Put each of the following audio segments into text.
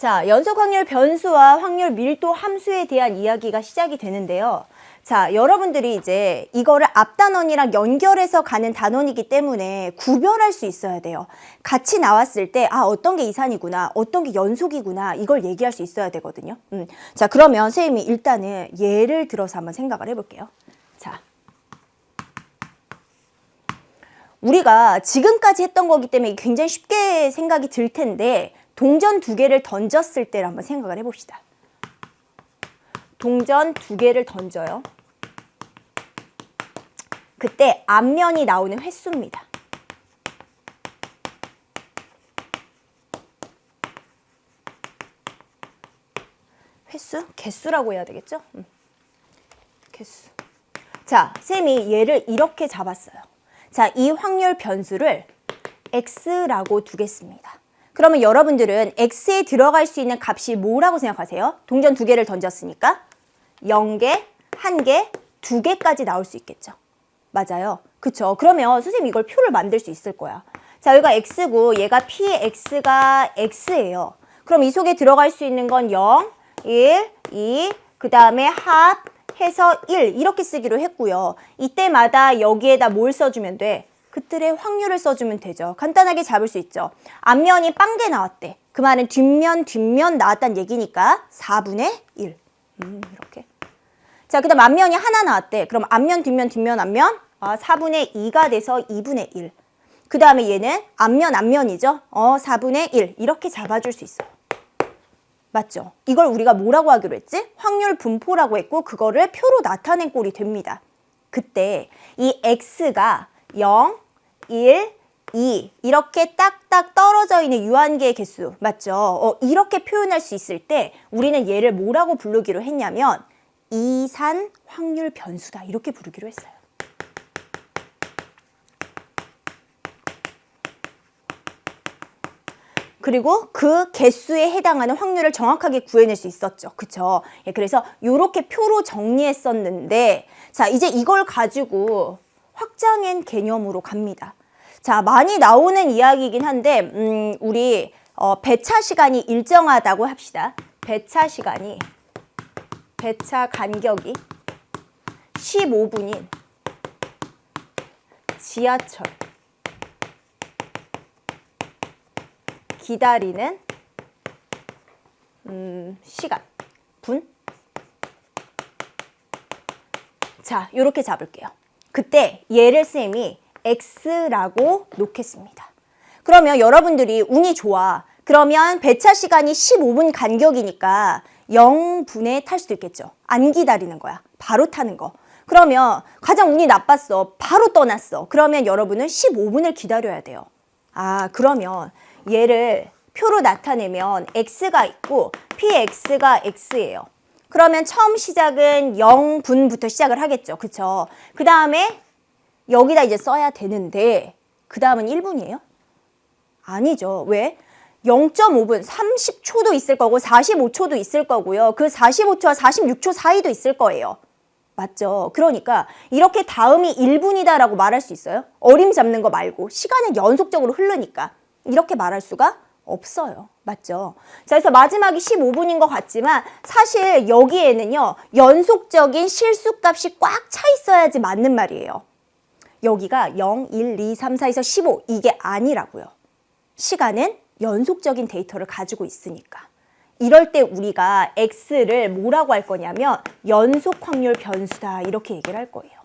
자, 연속 확률 변수와 확률 밀도 함수에 대한 이야기가 시작이 되는데요. 자, 여러분들이 이제 이거를 앞단원이랑 연결해서 가는 단원이기 때문에 구별할 수 있어야 돼요. 같이 나왔을 때 어떤 게 이산이구나, 어떤 게 연속이구나, 이걸 얘기할 수 있어야 되거든요. 자, 그러면 선생님이 일단은 예를 들어서 한번 생각을 해볼게요. 자, 우리가 지금까지 했던 거기 때문에 굉장히 쉽게 생각이 들 텐데 동전 두 개를 던졌을 때를 한번 생각을 해봅시다. 동전 두 개를 던져요. 그때 앞면이 나오는 횟수입니다. 횟수? 개수라고 해야 되겠죠? 개수. 자, 쌤이 얘를 이렇게 잡았어요. 자, 이 확률 변수를 x라고 두겠습니다. 그러면 여러분들은 x에 들어갈 수 있는 값이 뭐라고 생각하세요? 동전 두 개를 던졌으니까 0개, 1개, 2개까지 나올 수 있겠죠. 맞아요. 그쵸? 그러면 선생님 이걸 표를 만들 수 있을 거야. 자, 여기가 x고 얘가 p의 x가 x예요. 그럼 이 속에 들어갈 수 있는 건 0, 1, 2, 그 다음에 합해서 1 이렇게 쓰기로 했고요. 이때마다 여기에다 뭘 써주면 돼? 그들의 확률을 써주면 되죠. 간단하게 잡을 수 있죠. 앞면이 빵개 나왔대. 그 말은 뒷면 나왔다는 얘기니까 4분의 1. 이렇게. 자, 그 다음 앞면이 하나 나왔대. 그럼 앞면, 뒷면, 앞면. 4분의 2가 돼서 2분의 1. 그 다음에 얘는 앞면이죠. 4분의 1. 이렇게 잡아줄 수 있어요. 맞죠? 이걸 우리가 뭐라고 하기로 했지? 확률 분포라고 했고 그거를 표로 나타낸 꼴이 됩니다. 그때 이 x가 0, 1, 2 이렇게 딱딱 떨어져 있는 유한계의 개수 맞죠? 이렇게 표현할 수 있을 때 우리는 얘를 뭐라고 부르기로 했냐면 이산 확률 변수다 이렇게 부르기로 했어요. 그리고 그 개수에 해당하는 확률을 정확하게 구해낼 수 있었죠. 그쵸? 예, 그래서 이렇게 표로 정리했었는데 자, 이제 이걸 가지고 확장한 개념으로 갑니다. 자, 많이 나오는 이야기이긴 한데 우리 배차 시간이 일정하다고 합시다. 배차 간격이 15분인 지하철 기다리는 시간, 분. 자, 요렇게 잡을게요. 그때 얘를 쌤이 x라고 놓겠습니다. 그러면 여러분들이 운이 좋아. 그러면 배차 시간이 15분 간격이니까 0분에 탈 수도 있겠죠. 안 기다리는 거야. 바로 타는 거. 그러면 가장 운이 나빴어. 바로 떠났어. 그러면 여러분은 15분을 기다려야 돼요. 그러면 얘를 표로 나타내면 x가 있고 px가 x예요. 그러면 처음 시작은 0분부터 시작을 하겠죠. 그쵸? 그 다음에 여기다 이제 써야 되는데 그 다음은 1분이에요? 아니죠. 왜? 0.5분, 30초도 있을 거고 45초도 있을 거고요. 그 45초와 46초 사이도 있을 거예요. 맞죠? 그러니까 이렇게 다음이 1분이다라고 말할 수 있어요? 어림 잡는 거 말고 시간은 연속적으로 흐르니까 이렇게 말할 수가 없어요. 맞죠? 자, 그래서 마지막이 15분인 것 같지만 사실 여기에는요 연속적인 실수값이 꽉 차 있어야지 맞는 말이에요. 여기가 0, 1, 2, 3, 4에서 15 이게 아니라고요. 시간은 연속적인 데이터를 가지고 있으니까. 이럴 때 우리가 x를 뭐라고 할 거냐면 연속 확률 변수다 이렇게 얘기를 할 거예요.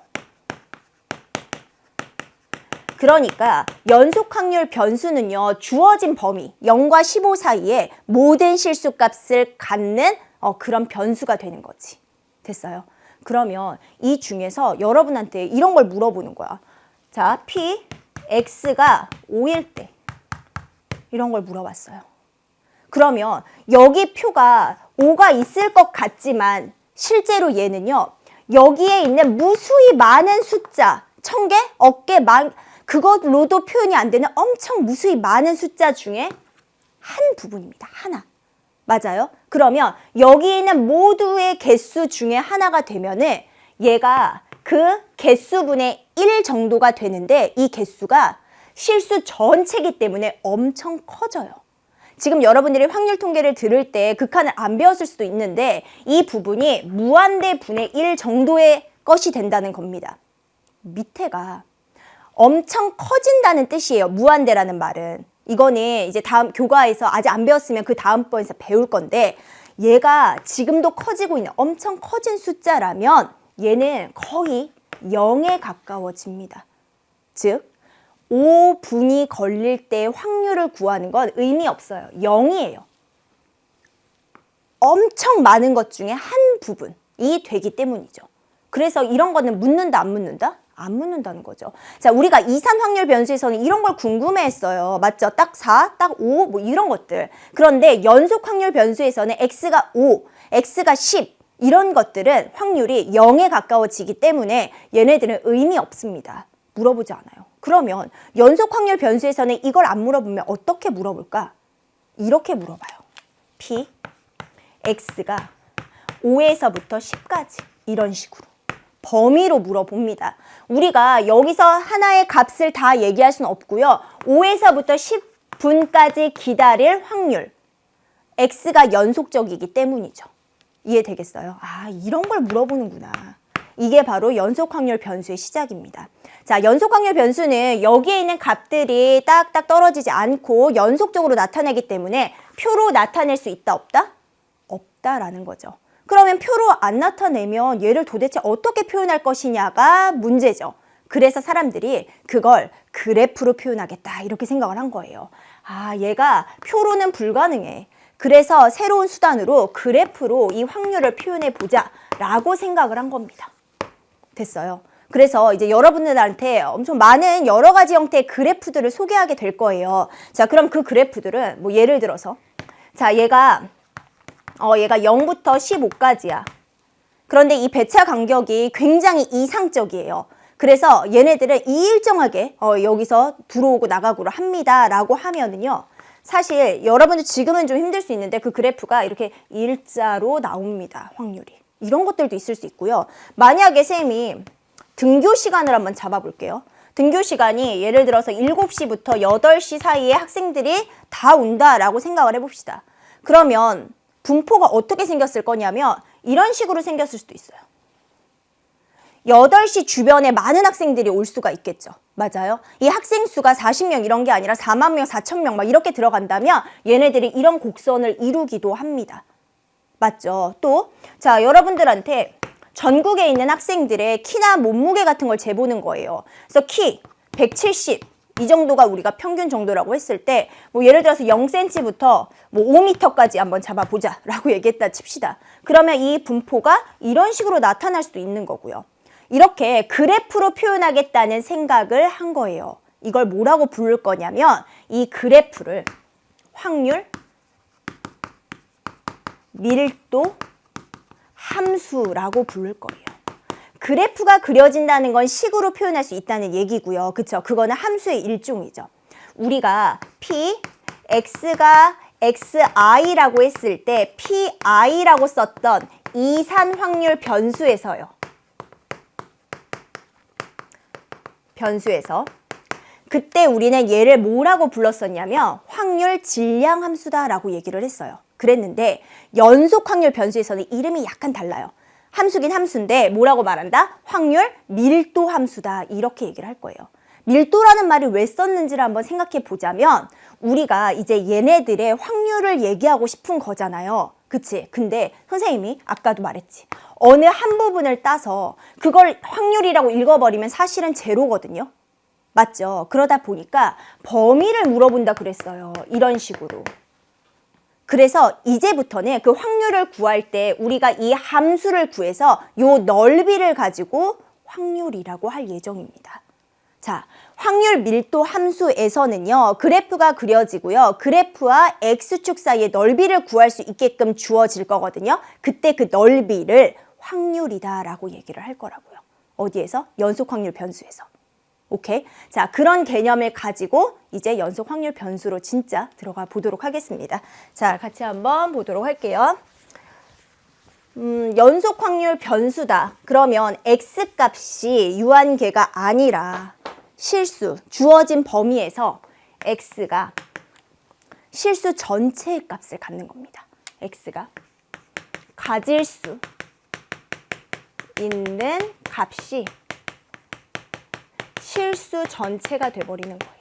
그러니까 연속 확률 변수는요 주어진 범위 0과 15 사이에 모든 실수값을 갖는 그런 변수가 되는 거지. 됐어요? 그러면 이 중에서 여러분한테 이런 걸 물어보는 거야. 자, p, x가 5일 때 이런 걸 물어봤어요. 그러면 여기 표가 5가 있을 것 같지만 실제로 얘는요 여기에 있는 무수히 많은 숫자 1000개, 10개, 그것로도 표현이 안 되는 엄청 무수히 많은 숫자 중에 한 부분입니다. 하나. 맞아요? 그러면 여기 있는 모두의 개수 중에 하나가 되면은 얘가 그 개수분의 1 정도가 되는데 이 개수가 실수 전체이기 때문에 엄청 커져요. 지금 여러분들이 확률 통계를 들을 때 극한을 안 배웠을 수도 있는데 이 부분이 무한대 분의 1 정도의 것이 된다는 겁니다. 밑에가 엄청 커진다는 뜻이에요. 무한대라는 말은. 이거는 이제 다음 교과에서 아직 안 배웠으면 그 다음번에서 배울 건데 얘가 지금도 커지고 있는 엄청 커진 숫자라면 얘는 거의 0에 가까워집니다. 즉 5분이 걸릴 때 확률을 구하는 건 의미 없어요. 0이에요. 엄청 많은 것 중에 한 부분이 되기 때문이죠. 그래서 이런 거는 묻는다 안 묻는다? 안 묻는다는 거죠. 자, 우리가 이산 확률 변수에서는 이런 걸 궁금해했어요. 맞죠? 딱 4, 딱 5, 뭐 이런 것들. 그런데 연속 확률 변수에서는 x가 5, x가 10 이런 것들은 확률이 0에 가까워지기 때문에 얘네들은 의미 없습니다. 물어보지 않아요. 그러면 연속 확률 변수에서는 이걸 안 물어보면 어떻게 물어볼까? 이렇게 물어봐요. p, x가 5에서부터 10까지 이런 식으로. 범위로 물어봅니다. 우리가 여기서 하나의 값을 다 얘기할 수는 없고요. 5에서부터 10분까지 기다릴 확률. x가 연속적이기 때문이죠. 이해되겠어요? 아, 이런 걸 물어보는구나. 이게 바로 연속 확률 변수의 시작입니다. 자, 연속 확률 변수는 여기에 있는 값들이 딱딱 떨어지지 않고 연속적으로 나타내기 때문에 표로 나타낼 수 있다, 없다? 없다라는 거죠. 그러면 표로 안 나타내면 얘를 도대체 어떻게 표현할 것이냐가 문제죠. 그래서 사람들이 그걸 그래프로 표현하겠다 이렇게 생각을 한 거예요. 아, 얘가 표로는 불가능해. 그래서 새로운 수단으로 그래프로 이 확률을 표현해 보자 라고 생각을 한 겁니다. 됐어요. 그래서 이제 여러분들한테 엄청 많은 여러 가지 형태의 그래프들을 소개하게 될 거예요. 자, 그럼 그 그래프들은 뭐 예를 들어서 자, 얘가 0부터 15까지야. 그런데 이 배차 간격이 굉장히 이상적이에요. 그래서 얘네들은 이일정하게 여기서 들어오고 나가고를 합니다. 라고 하면은요. 사실 여러분들 지금은 좀 힘들 수 있는데 그 그래프가 이렇게 일자로 나옵니다. 확률이. 이런 것들도 있을 수 있고요. 만약에 쌤이 등교 시간을 한번 잡아볼게요. 등교 시간이 예를 들어서 7시부터 8시 사이에 학생들이 다 온다라고 생각을 해봅시다. 그러면 분포가 어떻게 생겼을 거냐면 이런 식으로 생겼을 수도 있어요. 8시 주변에 많은 학생들이 올 수가 있겠죠. 맞아요? 이 학생 수가 40명 이런 게 아니라 4만 명, 4천 명 막 이렇게 들어간다면 얘네들이 이런 곡선을 이루기도 합니다. 맞죠? 또, 자, 여러분들한테 전국에 있는 학생들의 키나 몸무게 같은 걸 재보는 거예요. 그래서 키 170 이 정도가 우리가 평균 정도라고 했을 때 뭐 예를 들어서 0cm부터 뭐 5m까지 한번 잡아보자 라고 얘기했다 칩시다. 그러면 이 분포가 이런 식으로 나타날 수도 있는 거고요. 이렇게 그래프로 표현하겠다는 생각을 한 거예요. 이걸 뭐라고 부를 거냐면 이 그래프를 확률, 밀도, 함수라고 부를 거예요. 그래프가 그려진다는 건 식으로 표현할 수 있다는 얘기고요. 그쵸? 그거는 함수의 일종이죠. 우리가 P, X가 XI라고 했을 때 PI라고 썼던 이산 확률 변수에서 그때 우리는 얘를 뭐라고 불렀었냐면 확률 질량 함수다라고 얘기를 했어요. 그랬는데 연속 확률 변수에서는 이름이 약간 달라요. 함수긴 함수인데 뭐라고 말한다? 확률 밀도 함수다 이렇게 얘기를 할 거예요. 밀도라는 말을 왜 썼는지를 한번 생각해 보자면 우리가 이제 얘네들의 확률을 얘기하고 싶은 거잖아요. 그치? 근데 선생님이 아까도 말했지. 어느 한 부분을 따서 그걸 확률이라고 읽어버리면 사실은 제로거든요. 맞죠? 그러다 보니까 범위를 물어본다 그랬어요. 이런 식으로. 그래서 이제부터는 그 확률을 구할 때 우리가 이 함수를 구해서 요 넓이를 가지고 확률이라고 할 예정입니다. 자, 확률 밀도 함수에서는요. 그래프가 그려지고요. 그래프와 x축 사이의 넓이를 구할 수 있게끔 주어질 거거든요. 그때 그 넓이를 확률이다라고 얘기를 할 거라고요. 어디에서? 연속 확률 변수에서. 오케이? 자, 그런 개념을 가지고 이제 연속 확률 변수로 진짜 들어가 보도록 하겠습니다. 자, 같이 한번 보도록 할게요. 연속 확률 변수다. 그러면 x값이 유한계가 아니라 실수, 주어진 범위에서 x가 실수 전체의 값을 갖는 겁니다. x가 가질 수 있는 값이 실수 전체가 돼버리는 거예요.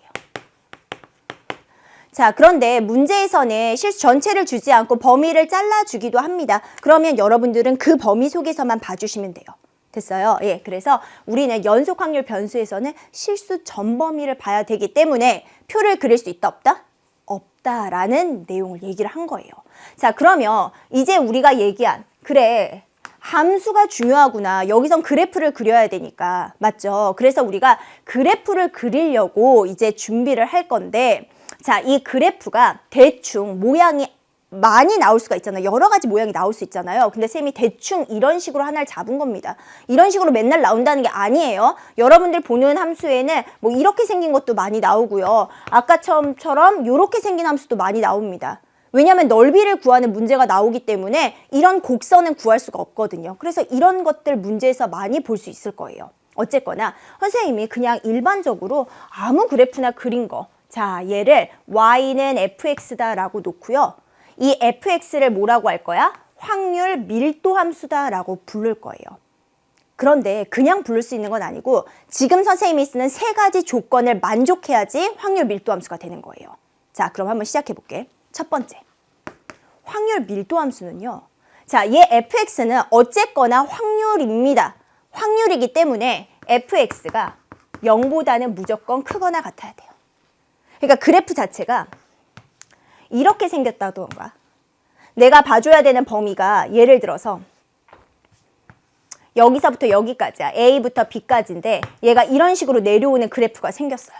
자, 그런데 문제에서는 실수 전체를 주지 않고 범위를 잘라주기도 합니다. 그러면 여러분들은 그 범위 속에서만 봐주시면 돼요. 됐어요? 예, 그래서 우리는 연속 확률 변수에서는 실수 전 범위를 봐야 되기 때문에 표를 그릴 수 있다, 없다? 없다라는 내용을 얘기를 한 거예요. 자, 그러면 이제 우리가 얘기한, 그래, 함수가 중요하구나. 여기선 그래프를 그려야 되니까. 맞죠? 그래서 우리가 그래프를 그리려고 이제 준비를 할 건데, 자, 이 그래프가 대충 모양이 많이 나올 수가 있잖아요. 여러 가지 모양이 나올 수 있잖아요. 근데 쌤이 대충 이런 식으로 하나를 잡은 겁니다. 이런 식으로 맨날 나온다는 게 아니에요. 여러분들 보는 함수에는 뭐 이렇게 생긴 것도 많이 나오고요. 아까처럼 이렇게 생긴 함수도 많이 나옵니다. 왜냐하면 넓이를 구하는 문제가 나오기 때문에 이런 곡선은 구할 수가 없거든요. 그래서 이런 것들 문제에서 많이 볼 수 있을 거예요. 어쨌거나 선생님이 그냥 일반적으로 아무 그래프나 그린 거, 자, 얘를 y는 fx다라고 놓고요. 이 fx를 뭐라고 할 거야? 확률 밀도 함수다라고 부를 거예요. 그런데 그냥 부를 수 있는 건 아니고 지금 선생님이 쓰는 세 가지 조건을 만족해야지 확률 밀도 함수가 되는 거예요. 자, 그럼 한번 시작해 볼게. 첫 번째, 확률 밀도 함수는요. 자, 얘 fx는 어쨌거나 확률입니다. 확률이기 때문에 fx가 0보다는 무조건 크거나 같아야 돼요. 그러니까 그래프 자체가 이렇게 생겼다던가, 내가 봐줘야 되는 범위가 예를 들어서 여기서부터 여기까지야. A부터 B까지인데 얘가 이런 식으로 내려오는 그래프가 생겼어요.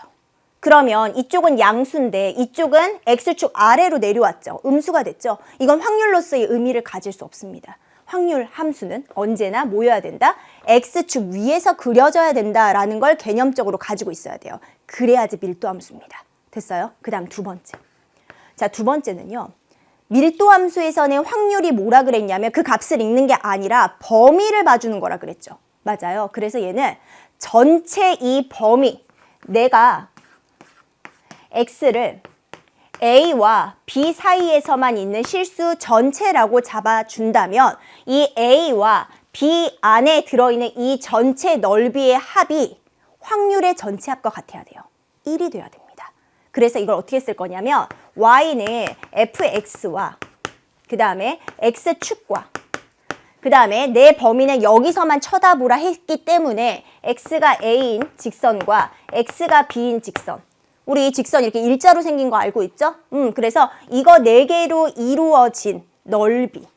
그러면 이쪽은 양수인데 이쪽은 X축 아래로 내려왔죠. 음수가 됐죠. 이건 확률로서의 의미를 가질 수 없습니다. 확률 함수는 언제나 뭐여야 된다? X축 위에서 그려져야 된다라는 걸 개념적으로 가지고 있어야 돼요. 그래야지 밀도 함수입니다. 됐어요? 그 다음 두 번째. 자, 두 번째는요. 밀도 함수에서는 확률이 뭐라 그랬냐면 그 값을 읽는 게 아니라 범위를 봐주는 거라 그랬죠. 맞아요. 그래서 얘는 전체 이 범위, 내가 X를 A와 B 사이에서만 있는 실수 전체라고 잡아준다면 이 A와 B 안에 들어있는 이 전체 넓이의 합이 확률의 전체 합과 같아야 돼요. 1이 돼야 됩니다. 그래서 이걸 어떻게 쓸 거냐면 y는 fx와 그 다음에 x축과 그 다음에 내 범위는 여기서만 쳐다보라 했기 때문에 x가 a인 직선과 x가 b인 직선, 우리 이 직선 이렇게 일자로 생긴 거 알고 있죠? 그래서 이거 4개로 이루어진 넓이,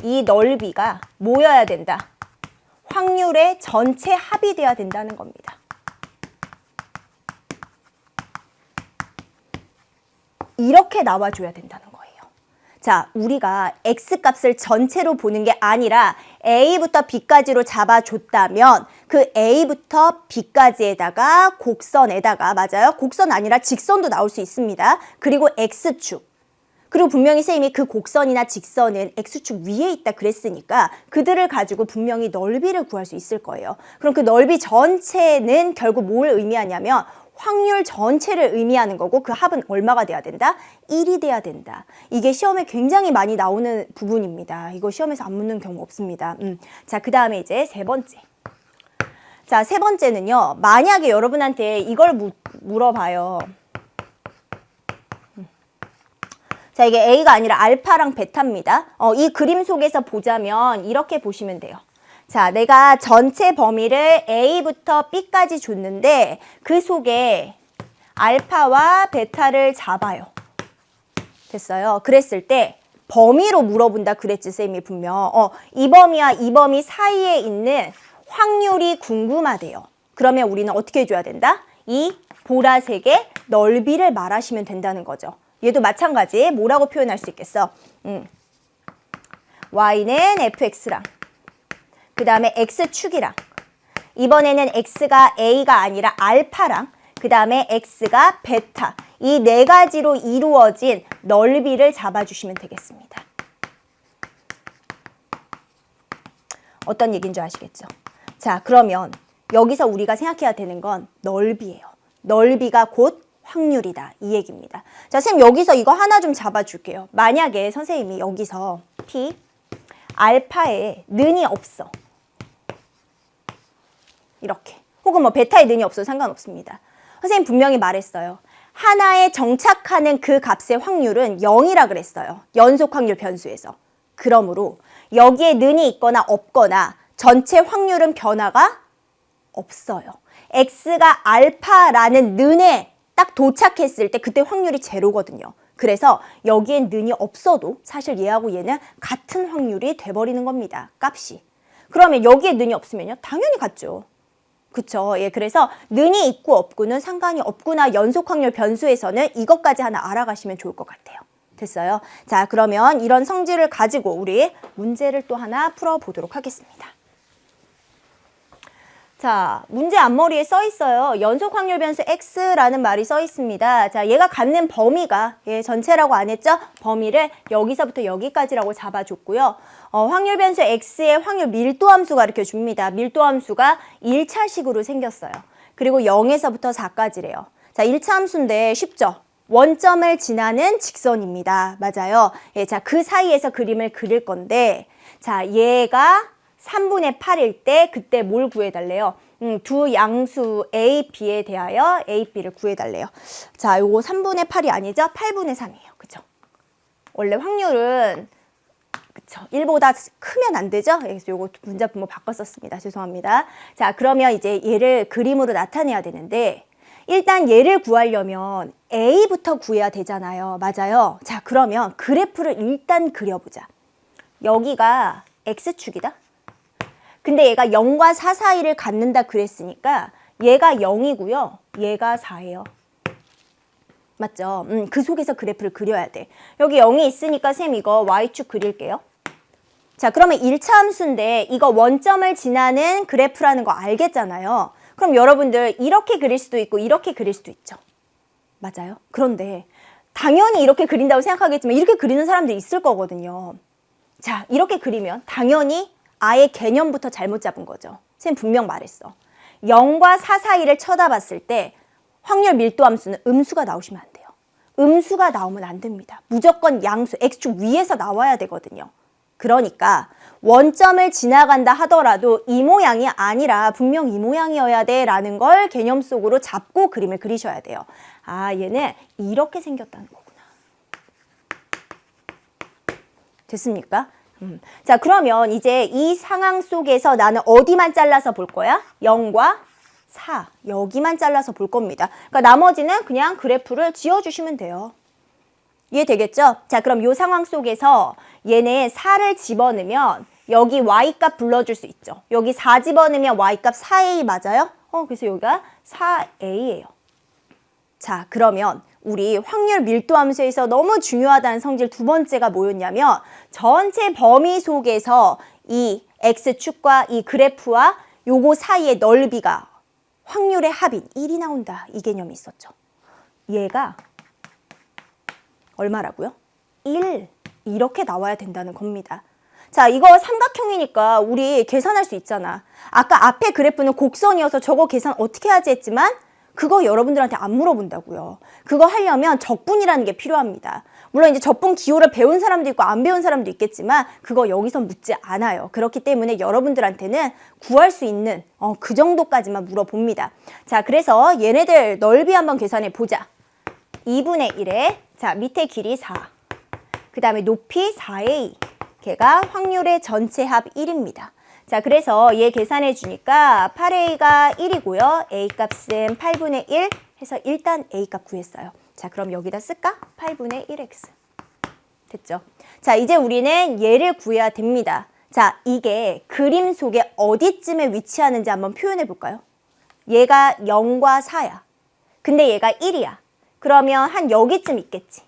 이 넓이가 뭐여야 된다? 확률의 전체 합이 돼야 된다는 겁니다. 이렇게 나와줘야 된다는 거예요. 자, 우리가 x값을 전체로 보는 게 아니라 a부터 b까지로 잡아줬다면 그 a부터 b까지에다가 곡선에다가, 맞아요? 곡선 아니라 직선도 나올 수 있습니다. 그리고 x축. 그리고 분명히 선생님이 그 곡선이나 직선은 x축 위에 있다 그랬으니까 그들을 가지고 분명히 넓이를 구할 수 있을 거예요. 그럼 그 넓이 전체는 결국 뭘 의미하냐면 확률 전체를 의미하는 거고 그 합은 얼마가 돼야 된다? 1이 돼야 된다. 이게 시험에 굉장히 많이 나오는 부분입니다. 이거 시험에서 안 묻는 경우 없습니다. 자, 그 다음에 이제 세 번째. 자, 세 번째는요. 만약에 여러분한테 이걸 물어봐요. 자, 이게 A가 아니라 알파랑 베타입니다. 이 그림 속에서 보자면 이렇게 보시면 돼요. 자, 내가 전체 범위를 A부터 B까지 줬는데 그 속에 알파와 베타를 잡아요. 됐어요? 그랬을 때 범위로 물어본다 그랬지, 쌤이 분명. 이 범위와 이 범위 사이에 있는 확률이 궁금하대요. 그러면 우리는 어떻게 해줘야 된다? 이 보라색의 넓이를 말하시면 된다는 거죠. 얘도 마찬가지. 뭐라고 표현할 수 있겠어? y는 fx랑 그 다음에 x축이랑 이번에는 x가 a가 아니라 알파랑 그 다음에 x가 베타, 이 네 가지로 이루어진 넓이를 잡아주시면 되겠습니다. 어떤 얘기인 줄 아시겠죠? 자, 그러면 여기서 우리가 생각해야 되는 건 넓이에요. 넓이가 곧 확률이다. 이 얘기입니다. 자, 선생님 여기서 이거 하나 좀 잡아줄게요. 만약에 선생님이 여기서 P, 알파에 는이 없어. 이렇게. 혹은 뭐 베타에 는이 없어도 상관없습니다. 선생님 분명히 말했어요. 하나에 정착하는 그 값의 확률은 0이라 그랬어요. 연속 확률 변수에서. 그러므로 여기에 는이 있거나 없거나 전체 확률은 변화가 없어요. x가 알파라는 는에 딱 도착했을 때 그때 확률이 제로거든요. 그래서 여기엔 는이 없어도 사실 얘하고 얘는 같은 확률이 돼버리는 겁니다. 값이. 그러면 여기에 는이 없으면요? 당연히 같죠. 그쵸? 예, 그래서 는이 있고 없고는 상관이 없구나. 연속 확률 변수에서는 이것까지 하나 알아가시면 좋을 것 같아요. 됐어요? 자, 그러면 이런 성질을 가지고 우리 문제를 또 하나 풀어보도록 하겠습니다. 자, 문제 앞머리에 써 있어요. 연속 확률 변수 x라는 말이 써 있습니다. 자, 얘가 갖는 범위가 전체라고 안 했죠? 범위를 여기서부터 여기까지라고 잡아줬고요. 확률 변수 x의 확률 밀도 함수 가르쳐 줍니다. 밀도 함수가 1차식으로 생겼어요. 그리고 0에서부터 4까지래요. 자, 1차 함수인데 쉽죠? 원점을 지나는 직선입니다. 맞아요. 예, 자, 그 사이에서 그림을 그릴 건데, 자, 얘가 3분의 8일 때 그때 뭘 구해달래요? 두 양수 A, B에 대하여 A, B를 구해달래요. 자, 요거 3분의 8이 아니죠? 8분의 3이에요. 그쵸? 원래 확률은 그쵸? 1보다 크면 안 되죠? 그래서 요거 문자분모 바꿨었습니다. 죄송합니다. 자, 그러면 이제 얘를 그림으로 나타내야 되는데 일단 얘를 구하려면 A부터 구해야 되잖아요. 맞아요? 자, 그러면 그래프를 일단 그려보자. 여기가 X축이다. 근데 얘가 0과 4 사이를 갖는다 그랬으니까 얘가 0이고요. 얘가 4예요. 맞죠? 그 속에서 그래프를 그려야 돼. 여기 0이 있으니까 쌤 이거 Y축 그릴게요. 자, 그러면 1차 함수인데 이거 원점을 지나는 그래프라는 거 알겠잖아요. 그럼 여러분들 이렇게 그릴 수도 있고 이렇게 그릴 수도 있죠. 맞아요? 그런데 당연히 이렇게 그린다고 생각하겠지만 이렇게 그리는 사람들이 있을 거거든요. 자, 이렇게 그리면 당연히 아예 개념부터 잘못 잡은 거죠. 쌤 분명 말했어. 0과 4 사이를 쳐다봤을 때 확률 밀도 함수는 음수가 나오시면 안 돼요. 음수가 나오면 안 됩니다. 무조건 양수, x축 위에서 나와야 되거든요. 그러니까 원점을 지나간다 하더라도 이 모양이 아니라 분명 이 모양이어야 돼 라는 걸 개념 속으로 잡고 그림을 그리셔야 돼요. 아, 얘는 이렇게 생겼다는 거구나. 됐습니까? 자, 그러면 이제 이 상황 속에서 나는 어디만 잘라서 볼 거야? 0과 4. 여기만 잘라서 볼 겁니다. 그러니까 나머지는 그냥 그래프를 지어주시면 돼요. 이해되겠죠? 자, 그럼 이 상황 속에서 얘네 4를 집어넣으면 여기 y값 불러줄 수 있죠. 여기 4 집어넣으면 y값 4a 맞아요? 그래서 여기가 4a예요. 자, 그러면 우리 확률 밀도 함수에서 너무 중요하다는 성질 두 번째가 뭐였냐면 전체 범위 속에서 이 x축과 이 그래프와 요거 사이의 넓이가 확률의 합인 1이 나온다. 이 개념이 있었죠. 얘가 얼마라고요? 1. 이렇게 나와야 된다는 겁니다. 자, 이거 삼각형이니까 우리 계산할 수 있잖아. 아까 앞에 그래프는 곡선이어서 저거 계산 어떻게 하지 했지만 그거 여러분들한테 안 물어본다고요. 그거 하려면 적분이라는 게 필요합니다. 물론 이제 적분 기호를 배운 사람도 있고 안 배운 사람도 있겠지만 그거 여기서 묻지 않아요. 그렇기 때문에 여러분들한테는 구할 수 있는 그 정도까지만 물어봅니다. 자, 그래서 얘네들 넓이 한번 계산해 보자. 2분의 1에 자, 밑에 길이 4. 그 다음에 높이 4a. 걔가 확률의 전체 합 1입니다. 자, 그래서 얘 계산해 주니까 8a가 1이고요. a 값은 8분의 1 해서 일단 a 값 구했어요. 자, 그럼 여기다 쓸까? 8분의 1x. 됐죠? 자, 이제 우리는 얘를 구해야 됩니다. 자, 이게 그림 속에 어디쯤에 위치하는지 한번 표현해 볼까요? 얘가 0과 4야. 근데 얘가 1이야. 그러면 한 여기쯤 있겠지.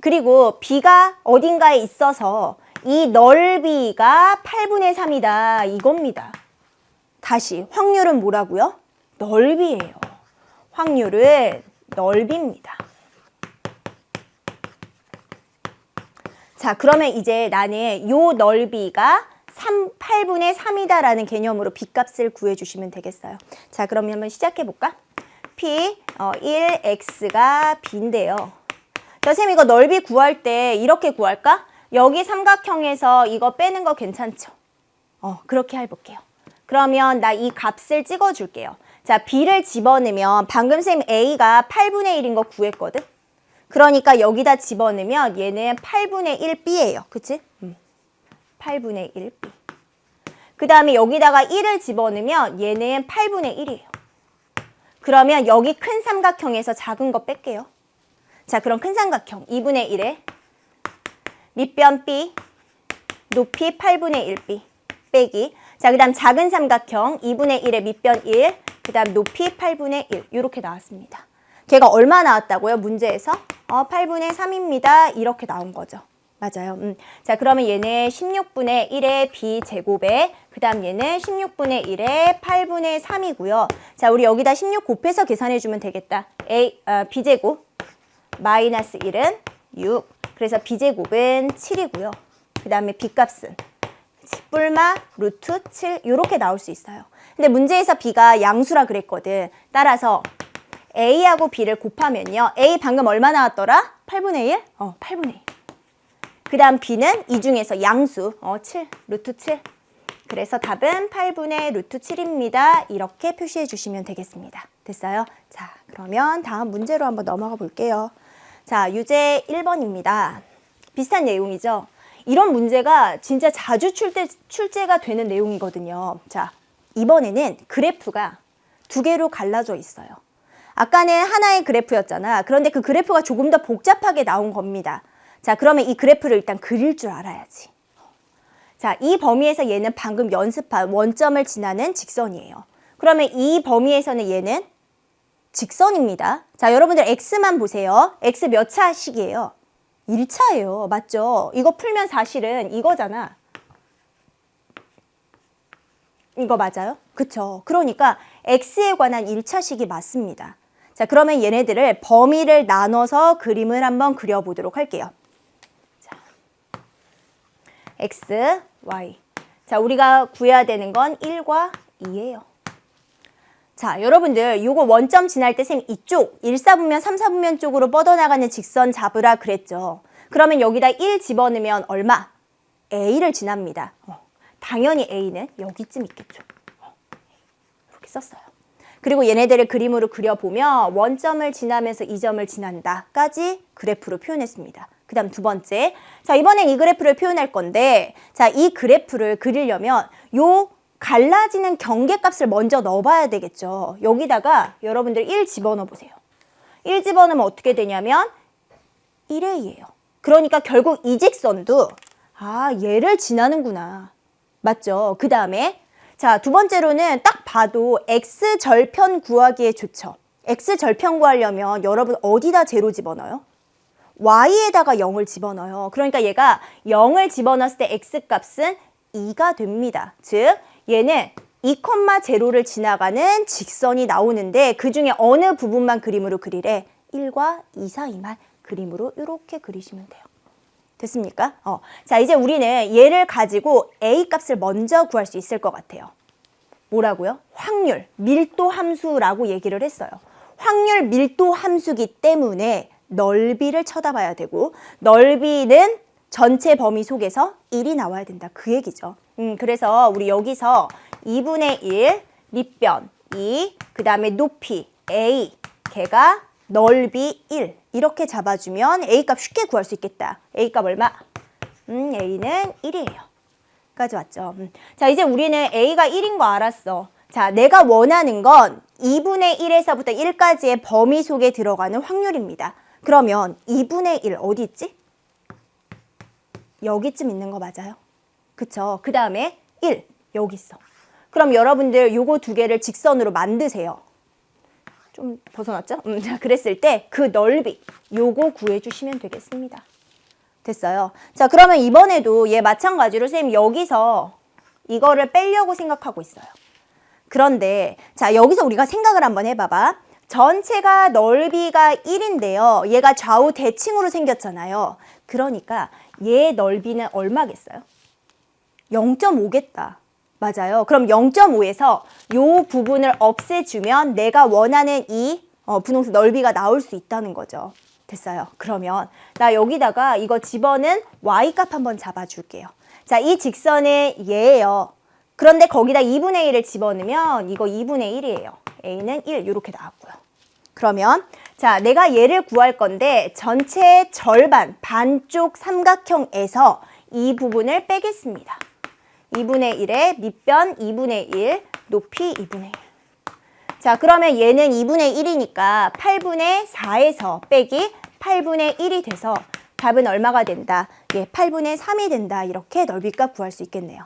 그리고 b가 어딘가에 있어서 이 넓이가 8분의 3이다. 이겁니다. 다시 확률은 뭐라고요? 넓이에요. 확률은 넓이입니다. 자, 그러면 이제 나는 요 넓이가 8분의 3이다라는 개념으로 b값을 구해주시면 되겠어요. 자, 그러면 한번 시작해볼까? 높이 1x가 b인데요. 자, 쌤 이거 넓이 구할 때 이렇게 구할까? 여기 삼각형에서 이거 빼는 거 괜찮죠? 그렇게 해볼게요. 그러면 나 이 값을 찍어줄게요. 자, b를 집어넣으면 방금 쌤 a가 8분의 1인 거 구했거든? 그러니까 여기다 집어넣으면 얘는 8분의 1b예요. 그치? 8분의 1b. 그 다음에 여기다가 1을 집어넣으면 얘는 8분의 1이에요. 그러면 여기 큰 삼각형에서 작은 거 뺄게요. 자, 그럼 큰 삼각형 2분의 1에 밑변 b, 높이 8분의 1b 빼기. 자, 그 다음 작은 삼각형 2분의 1에 밑변 1, 그 다음 높이 8분의 1 이렇게 나왔습니다. 걔가 얼마 나왔다고요? 문제에서? 8분의 3입니다. 이렇게 나온 거죠. 맞아요. 자, 그러면 얘는 16분의 1의 b제곱에 그 다음 얘는 16분의 1의 8분의 3이고요. 자, 우리 여기다 16 곱해서 계산해주면 되겠다. b제곱 마이너스 1은 6. 그래서 b제곱은 7이고요. 그 다음에 b값은 뿔마 루트 7 이렇게 나올 수 있어요. 근데 문제에서 b가 양수라 그랬거든. 따라서 a하고 b를 곱하면요. a 방금 얼마 나왔더라? 8분의 1? 8분의 1. 그 다음 b는 이 중에서 양수 7, 루트 7. 그래서 답은 8분의 루트 7입니다. 이렇게 표시해 주시면 되겠습니다. 됐어요? 자, 그러면 다음 문제로 한번 넘어가 볼게요. 자, 유제 1번입니다. 비슷한 내용이죠? 이런 문제가 진짜 자주 출제가 되는 내용이거든요. 자, 이번에는 그래프가 두 개로 갈라져 있어요. 아까는 하나의 그래프였잖아. 그런데 그 그래프가 조금 더 복잡하게 나온 겁니다. 자, 그러면 이 그래프를 일단 그릴 줄 알아야지. 자, 이 범위에서 얘는 방금 연습한 원점을 지나는 직선이에요. 그러면 이 범위에서는 얘는 직선입니다. 자, 여러분들 x만 보세요. x 몇 차식이에요? 1차예요. 맞죠? 이거 풀면 사실은 이거잖아. 이거 맞아요? 그쵸? 그러니까 x에 관한 1차식이 맞습니다. 자, 그러면 얘네들을 범위를 나눠서 그림을 한번 그려보도록 할게요. 자, x, y. 자, 우리가 구해야 되는 건 1과 2예요. 자, 여러분들 요거 원점 지날 때 쌤 이쪽 1사분면 3사분면 쪽으로 뻗어나가는 직선 잡으라 그랬죠. 그러면 여기다 1 집어넣으면 얼마? a를 지납니다. 당연히 a는 여기쯤 있겠죠. 이렇게 썼어요. 그리고 얘네들을 그림으로 그려보면 원점을 지나면서 이 점을 지난다까지 그래프로 표현했습니다. 그 다음 두 번째. 자, 이번엔 이 그래프를 표현할 건데, 자, 이 그래프를 그리려면 요 갈라지는 경계값을 먼저 넣어봐야 되겠죠. 여기다가 여러분들 1 집어넣어 보세요. 1 집어넣으면 어떻게 되냐면 1a예요. 그러니까 결국 이 직선도 얘를 지나는구나. 맞죠? 그 다음에 자, 두 번째로는 딱 봐도 x절편 구하기에 좋죠. x절편 구하려면 여러분 어디다 제로 집어넣어요? y에다가 0을 집어넣어요. 그러니까 얘가 0을 집어넣었을 때 x값은 2가 됩니다. 즉 얘는 2,0를 지나가는 직선이 나오는데 그 중에 어느 부분만 그림으로 그리래? 1과 2 사이만 그림으로 이렇게 그리시면 돼요. 됐습니까? 자, 이제 우리는 얘를 가지고 a 값을 먼저 구할 수 있을 것 같아요. 뭐라고요? 확률, 밀도 함수라고 얘기를 했어요. 확률 밀도 함수기 때문에 넓이를 쳐다봐야 되고 넓이는 전체 범위 속에서 1이 나와야 된다. 그 얘기죠. 그래서 우리 여기서 2분의 1, 밑변 2, 그 다음에 높이 a, 걔가 넓이 1 이렇게 잡아주면 a값 쉽게 구할 수 있겠다. a값 얼마? a는 1이에요. 까지 왔죠. 자, 이제 우리는 a가 1인 거 알았어. 자, 내가 원하는 건 2분의 1에서부터 1까지의 범위 속에 들어가는 확률입니다. 그러면 2분의 1 어디 있지? 여기쯤 있는 거 맞아요? 그쵸? 그 다음에 1 여기 있어. 그럼 여러분들 요거 두 개를 직선으로 만드세요. 좀 벗어났죠? 자, 그랬을 때 그 넓이 요거 구해주시면 되겠습니다. 됐어요. 자, 그러면 이번에도 얘 마찬가지로 선생님 여기서 이거를 빼려고 생각하고 있어요. 그런데 자, 여기서 우리가 생각을 한번 해봐봐. 전체가 넓이가 1인데요. 얘가 좌우 대칭으로 생겼잖아요. 그러니까 얘 넓이는 얼마겠어요? 0.5겠다. 맞아요. 그럼 0.5에서 요 부분을 없애주면 내가 원하는 이 분홍색 넓이가 나올 수 있다는 거죠. 됐어요. 그러면 나 여기다가 이거 집어는 y값 한번 잡아줄게요. 자, 이 직선은 얘예요. 그런데 거기다 2분의 1을 집어넣으면 이거 2분의 1이에요. a는 1 이렇게 나왔고요. 그러면 자, 내가 얘를 구할 건데 전체 절반, 반쪽 삼각형에서 이 부분을 빼겠습니다. 2분의 1에 밑변 2분의 1, 높이 2분의 1. 자, 그러면 얘는 2분의 1이니까 8분의 4에서 빼기 8분의 1이 돼서 답은 얼마가 된다? 예, 8분의 3이 된다. 이렇게 넓이값 구할 수 있겠네요.